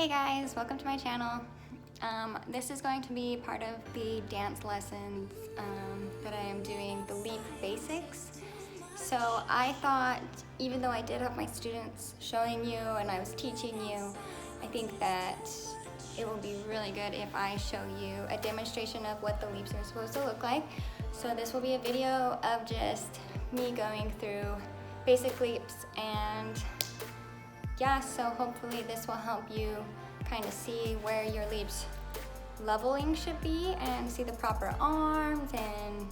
Hey guys, welcome to my channel. This is going to be part of the dance lessons that I am doing, the leap basics. So I thought, even though I did have my students showing you and I was teaching you, I think that it will be really good if I show you a demonstration of what the leaps are supposed to look like. So this will be a video of just me going through basic leaps, and yeah, so hopefully this will help you kind of see where your leaps leveling should be and see the proper arms and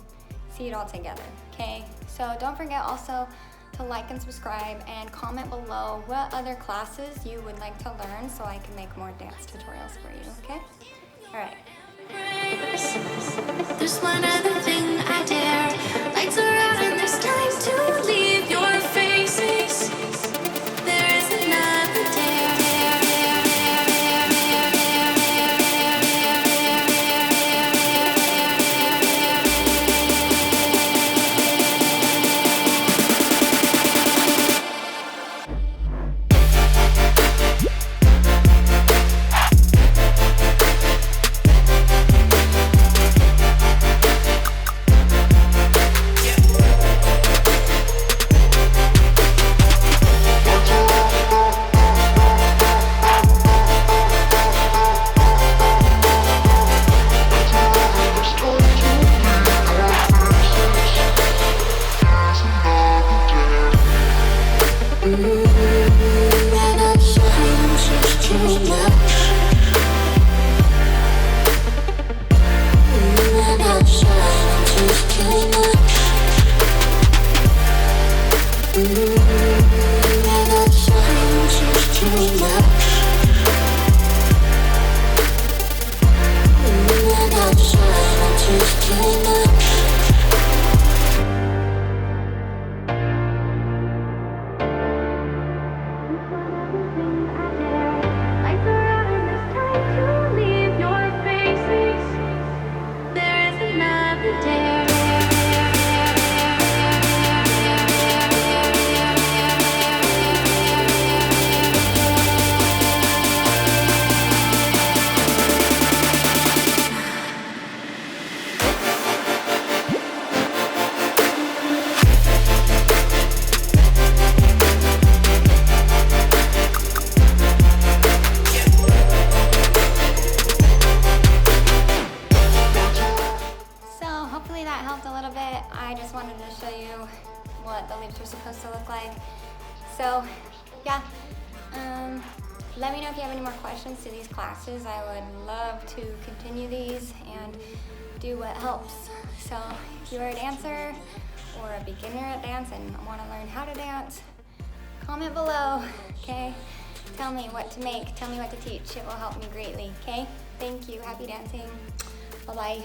see it all together, okay? So don't forget also to like and subscribe and comment below what other classes you would like to learn so I can make more dance tutorials for you, okay? All right. There's one other thing I dare. Lights are out and there's time to leave your faces. There is another dare. I just wanted to show you what the leaps are supposed to look like. So yeah, let me know if you have any more questions to these classes. I would love to continue these and do what helps. So if you're a dancer or a beginner at dance and want to learn how to dance, comment below, okay? Tell me what to make, tell me what to teach. It will help me greatly, okay? Thank you, happy dancing, bye-bye.